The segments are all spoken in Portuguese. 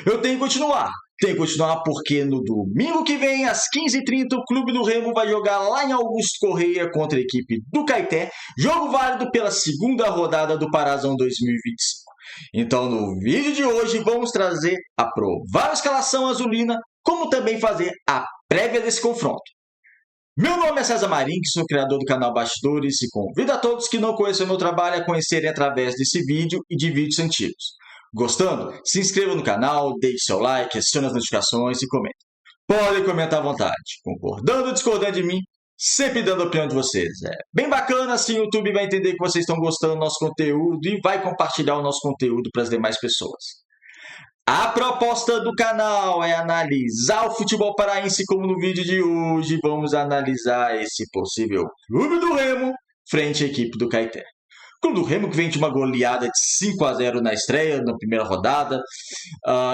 Eu tenho que continuar. Tem que continuar porque no domingo que vem, às 15h30, o Clube do Remo vai jogar lá em Augusto Corrêa contra a equipe do Caeté, jogo válido pela segunda rodada do Parazão 2025. Então, no vídeo de hoje, vamos trazer a provável escalação azulina, como também fazer a prévia desse confronto. Meu nome é César Marim, que sou criador do canal Bastidores e convido a todos que não conhecem o meu trabalho a conhecerem através desse vídeo e de vídeos antigos. Gostando? Se inscreva no canal, deixe seu like, acione as notificações e comente. Podem comentar à vontade, concordando ou discordando de mim, sempre dando a opinião de vocês. É bem bacana, assim o YouTube vai entender que vocês estão gostando do nosso conteúdo e vai compartilhar o nosso conteúdo para as demais pessoas. A proposta do canal é analisar o futebol paraense, como no vídeo de hoje vamos analisar esse possível Clube do Remo frente à equipe do Caeté. O Clube do Remo que vem de uma goleada de 5-0 na estreia, na primeira rodada.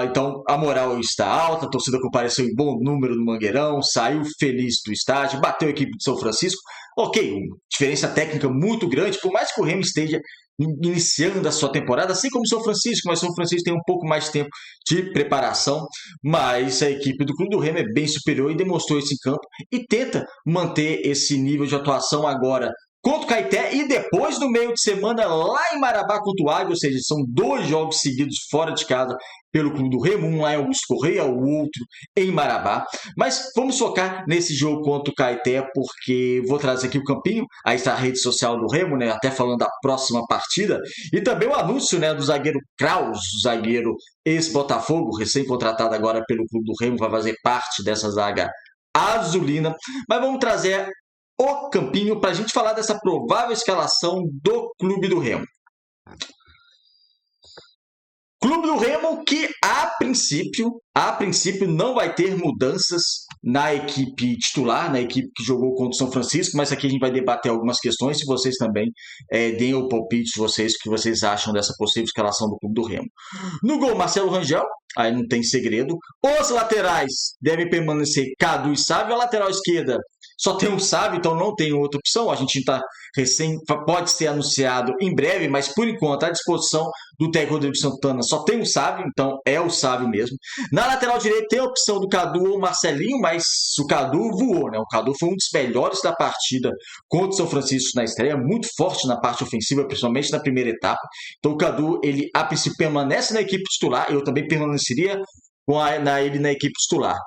Então a moral está alta, a torcida compareceu em bom número no Mangueirão, saiu feliz do estádio, bateu a equipe de São Francisco. Ok, diferença técnica muito grande, por mais que o Remo esteja iniciando a sua temporada, assim como o São Francisco, mas o São Francisco tem um pouco mais de tempo de preparação, mas a equipe do Clube do Remo é bem superior e demonstrou isso em campo e tenta manter esse nível de atuação agora contra o Caeté e depois no meio de semana lá em Marabá contra o Águia, ou seja, são 2 jogos seguidos fora de casa pelo Clube do Remo, um lá em Augusto Corrêa, o outro em Marabá. Mas vamos focar nesse jogo contra o Caeté, porque vou trazer aqui o campinho, aí está a rede social do Remo, né, até falando da próxima partida, e também o anúncio, né, do zagueiro Kraus, zagueiro ex-Botafogo, recém-contratado agora pelo Clube do Remo, vai fazer parte dessa zaga azulina. Mas vamos trazer o campinho para a gente falar dessa provável escalação do Clube do Remo. Clube do Remo que a princípio não vai ter mudanças na equipe titular, na equipe que jogou contra o São Francisco, mas aqui a gente vai debater algumas questões e vocês também deem o palpite de vocês, o que vocês acham dessa possível escalação do Clube do Remo. No gol, Marcelo Rangel, aí não tem segredo. Os laterais devem permanecer Cadu e Sávio, a lateral esquerda só tem um Sávio, então não tem outra opção. A gente está pode ser anunciado em breve, mas por enquanto à disposição do técnico Rodrigo Santana só tem o Sávio, então é o Sávio mesmo. Na lateral direita tem a opção do Cadu ou Marcelinho, mas o Cadu voou, né? O Cadu foi um dos melhores da partida contra o São Francisco na estreia, muito forte na parte ofensiva, principalmente na primeira etapa. Então o Cadu, ele a princípio permanece na equipe titular, eu também permaneceria com ele na equipe titular.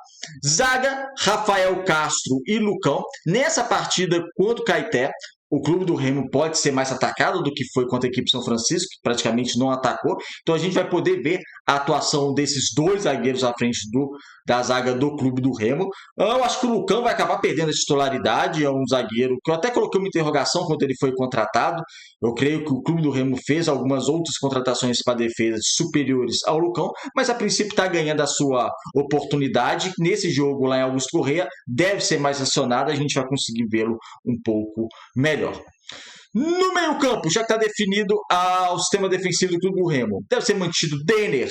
Zaga, Rafael Castro e Lucão. Nessa partida contra o Caeté, o Clube do Remo pode ser mais atacado do que foi contra a equipe de São Francisco, que praticamente não atacou. Então a gente vai poder ver a atuação desses 2 zagueiros à frente da zaga do Clube do Remo. Eu acho que o Lucão vai acabar perdendo a titularidade, é um zagueiro que eu até coloquei uma interrogação quando ele foi contratado. Eu creio que o Clube do Remo fez algumas outras contratações para defesa superiores ao Lucão, mas a princípio está ganhando a sua oportunidade. Nesse jogo lá em Augusto Corrêa, deve ser mais acionado, a gente vai conseguir vê-lo um pouco melhor. No meio campo, já que está definido o sistema defensivo do Clube do Remo, deve ser mantido Denner,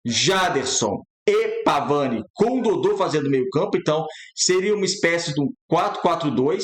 Jaderson e Pavani, com o Dodô fazendo meio campo. Então seria uma espécie de um 4-4-2,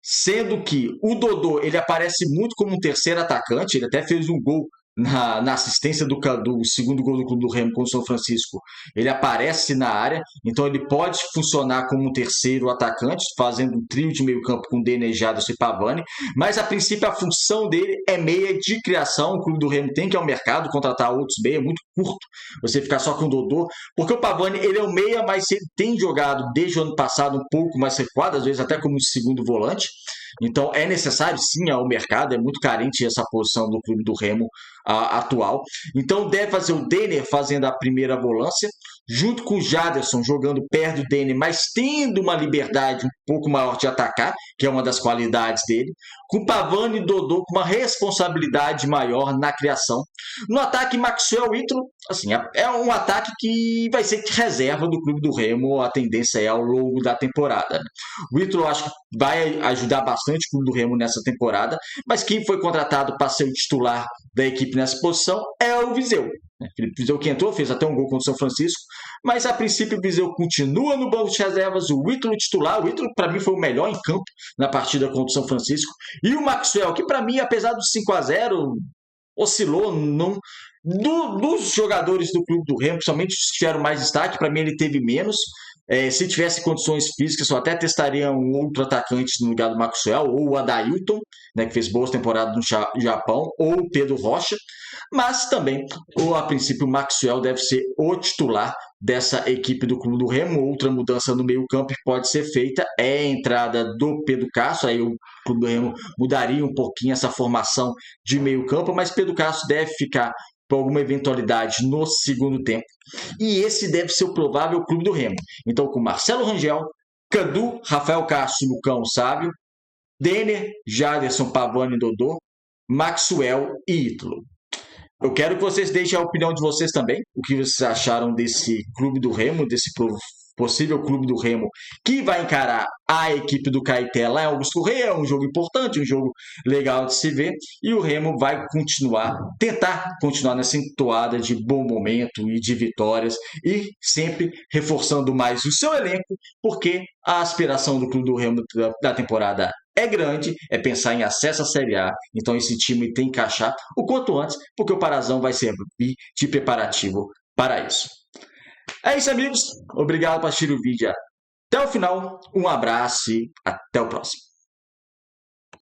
sendo que o Dodô ele aparece muito como um terceiro atacante. Ele até fez um gol na assistência do segundo gol do Clube do Remo com o São Francisco. Ele aparece na área, então ele pode funcionar como um terceiro atacante, fazendo um trio de meio campo com Denner, Jaderson e Pavani, mas a princípio a função dele é meia de criação. O Clube do Remo tem que ir ao mercado contratar outros meia, é muito curto você ficar só com o Dodô, porque o Pavani ele é o meia, mas ele tem jogado desde o ano passado um pouco mais recuado, às vezes até como segundo volante. Então é necessário sim ao mercado, é muito carente essa posição do Clube do Remo atual. Então deve fazer o Denner fazendo a primeira volância, junto com o Jaderson jogando perto do Denner, mas tendo uma liberdade um pouco maior de atacar, que é uma das qualidades dele, com o Pavani e Dodô com uma responsabilidade maior na criação. No ataque, Maxwell e Ítalo, assim, é um ataque que vai ser de reserva do Clube do Remo, a tendência é ao longo da temporada, né? O Ítalo acho que vai ajudar bastante o Clube do Remo nessa temporada, mas quem foi contratado para ser o titular da equipe nessa posição é o Viseu. Felipe Viseu que entrou, fez até um gol contra o São Francisco, mas a princípio o Viseu continua no banco de reservas, o Ítalo titular. O Ítalo para mim foi o melhor em campo na partida contra o São Francisco, e o Maxwell, que para mim, apesar do 5-0, oscilou, não Dos jogadores do clube do Remo, principalmente os que tiveram mais destaque, para mim ele teve menos. Se tivesse condições físicas, eu até testaria um outro atacante no lugar do Maxwell, ou o Adailton, né, que fez boas temporadas no Japão, ou o Pedro Rocha. Mas também, a princípio, o Maxwell deve ser o titular dessa equipe do Clube do Remo. Outra mudança no meio-campo que pode ser feita é a entrada do Pedro Castro. Aí o Clube do Remo mudaria um pouquinho essa formação de meio-campo, mas Pedro Castro deve ficar por alguma eventualidade no segundo tempo. E esse deve ser o provável Clube do Remo. Então, com Marcelo Rangel, Cadu, Rafael Castro, Lucão Sábio, Denner, Jaderson, Pavani, Dodô, Maxwell e Ítalo. Eu quero que vocês deixem a opinião de vocês também, o que vocês acharam desse Clube do Remo, desse possível Clube do Remo, que vai encarar a equipe do Caeté lá em Augusto Rei. É um jogo importante, um jogo legal de se ver, e o Remo vai tentar continuar nessa toada de bom momento e de vitórias, e sempre reforçando mais o seu elenco, porque a aspiração do Clube do Remo da temporada é grande, é pensar em acesso à Série A, então esse time tem que encaixar o quanto antes, porque o Parazão vai servir de preparativo para isso. É isso, amigos. Obrigado por assistir o vídeo até o final. Um abraço e até o próximo.